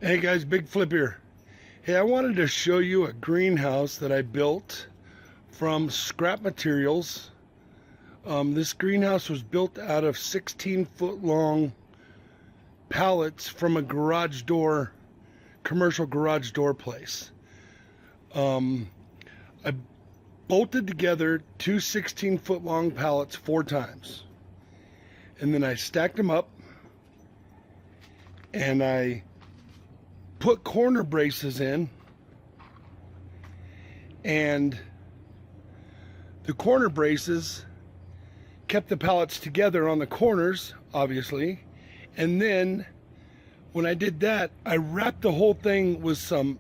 Hey guys, Big Flip here. Hey, I wanted to show you a greenhouse that I built from scrap materials. This greenhouse was built out of 16-foot long pallets from a garage door, commercial garage door place. I bolted together two 16-foot long pallets 4 times. And then I stacked them up and I put corner braces in, and the corner braces kept the pallets together on the corners, obviously. And then when I did that, I wrapped the whole thing with some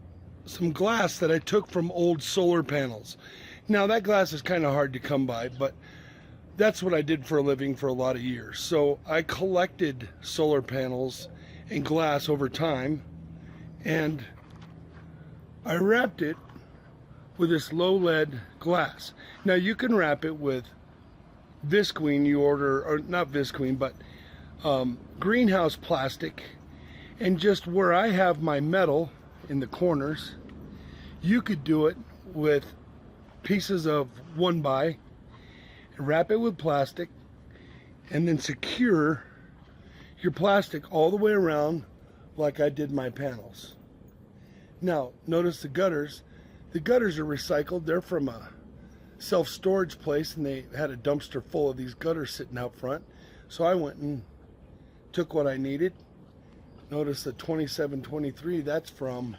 glass that I took from old solar panels. Now that glass is kind of hard to come by, but that's what I did for a living for a lot of years. So I collected solar panels and glass over time, and I wrapped it with this low lead glass. Now you can wrap it with visqueen, you order, or not visqueen, but greenhouse plastic. And just where I have my metal in the corners, you could do it with pieces of 1x, wrap it with plastic, and then secure your plastic all the way around like I did my panels. Now, notice the gutters. The gutters are recycled. They're from a self-storage place, and they had a dumpster full of these gutters sitting out front. So I went and took what I needed. Notice the 2723, that's from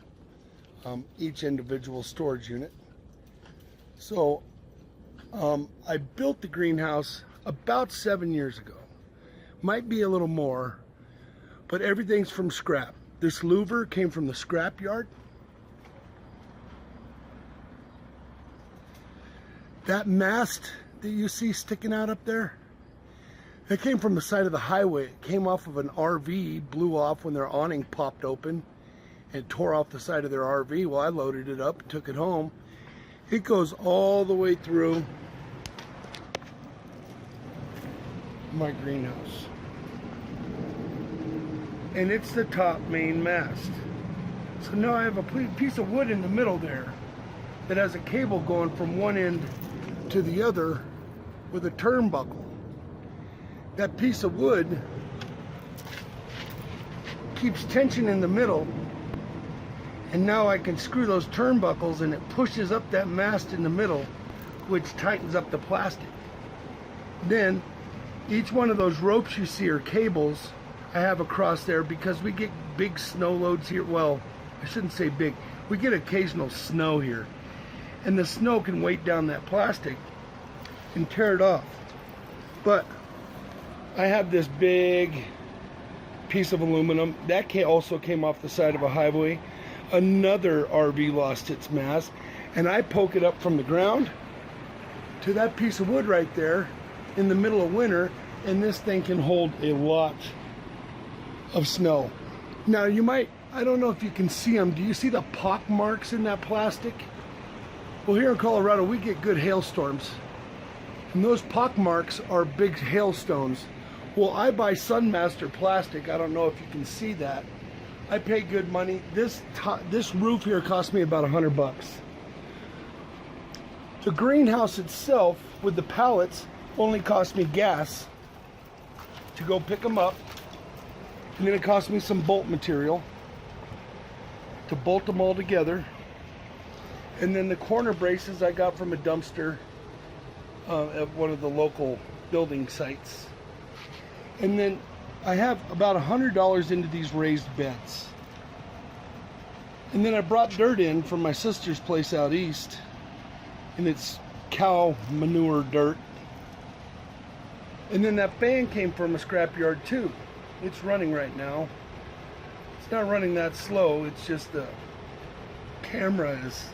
each individual storage unit. So I built the greenhouse about 7 years ago. Might be a little more, but everything's from scrap. This louver came from the scrap yard. That mast that you see sticking out up there, it came from the side of the highway. It came off of an RV, blew off when their awning popped open and tore off the side of their RV. Well, I loaded it up and took it home. It goes all the way through my greenhouse. And it's the top main mast. So now I have a piece of wood in the middle there that has a cable going from one end to the other with a turnbuckle. That piece of wood keeps tension in the middle, and now I can screw those turnbuckles and it pushes up that mast in the middle, which tightens up the plastic. Then each one of those ropes you see are cables I have across there because we get big snow loads here. Well, I shouldn't say big. We get occasional snow here. And the snow can weight down that plastic and tear it off. But I have this big piece of aluminum. That also came off the side of a highway. Another RV lost its mast. And I poke it up from the ground to that piece of wood right there in the middle of winter. And this thing can hold a lot of snow. Now you might, I don't know if you can see them. Do you see the pock marks in that plastic? Well, here in Colorado we get good hailstorms, and those pock marks are big hailstones. Well, I buy Sunmaster plastic. I don't know if you can see that. I pay good money. This roof here cost me about $100. The greenhouse itself with the pallets only cost me gas to go pick them up. And then it cost me some bolt material to bolt them all together. And then the corner braces I got from a dumpster at one of the local building sites. And then I have about $100 into these raised beds. And then I brought dirt in from my sister's place out east, and it's cow manure dirt. And then that fan came from a scrapyard too. It's running right now. It's not running that slow, it's just the camera is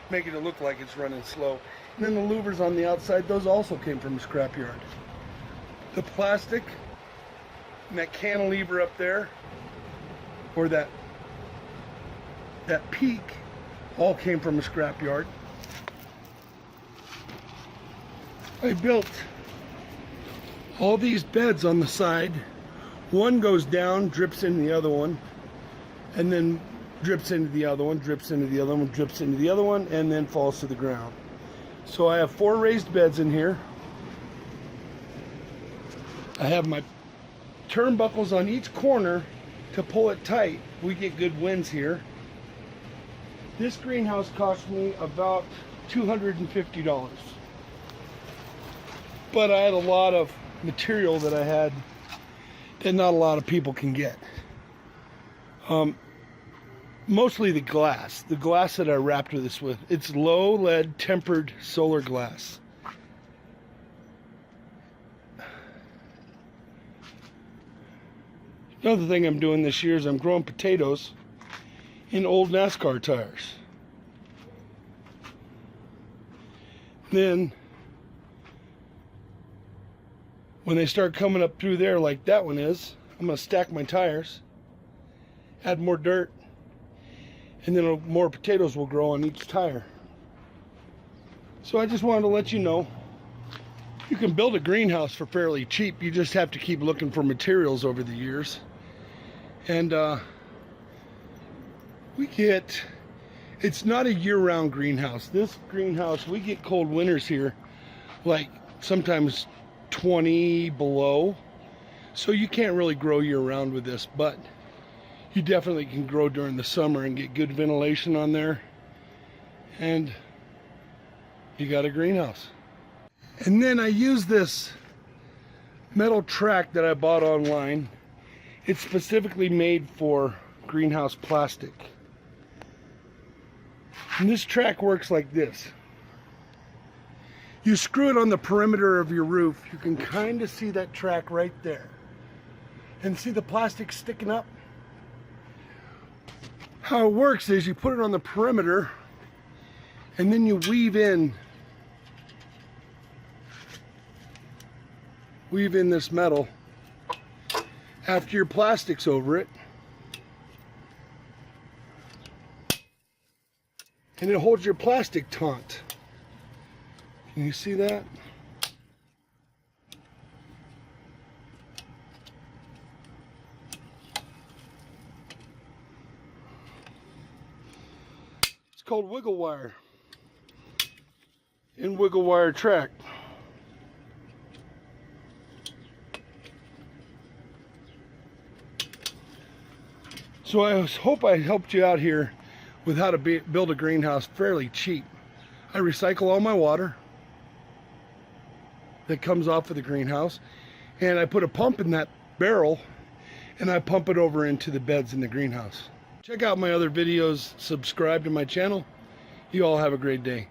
making it look like it's running slow. And then the louvers on the outside, those also came from a scrapyard. The plastic and that cantilever up there, or that peak, all came from a scrapyard. I built all these beds on the side. One goes down, drips in the other one, and then drips into the other one, drips into the other one, drips into the other one, and then falls to the ground. So I have 4 raised beds in here. I have my turnbuckles on each corner to pull it tight. We get good winds here. This greenhouse cost me about $250. But I had a lot of material that I had that not a lot of people can get. Mostly the glass that I wrapped this with. It's low lead tempered solar glass. Another thing I'm doing this year is I'm growing potatoes in old NASCAR tires. Then when they start coming up through there like that one is, I'm going to stack my tires, add more dirt, and then more potatoes will grow on each tire. So I just wanted to let you know, you can build a greenhouse for fairly cheap. You just have to keep looking for materials over the years. And it's not a year-round greenhouse. This greenhouse, we get cold winters here, like sometimes 20 below. So you can't really grow year-round with this, but you definitely can grow during the summer and get good ventilation on there. And you got a greenhouse. And then I use this metal track that I bought online. It's specifically made for greenhouse plastic. And this track works like this. You screw it on the perimeter of your roof. You can kind of see that track right there. And see the plastic sticking up? How it works is you put it on the perimeter and then you weave in this metal after your plastic's over it, and it holds your plastic taut. Can you see that? It's called wiggle wire in wiggle wire track. So I hope I helped you out here with how to build a greenhouse fairly cheap. I recycle all my water that comes off of the greenhouse, and I put a pump in that barrel and I pump it over into the beds in the greenhouse. Check out my other videos, subscribe to my channel. You all have a great day.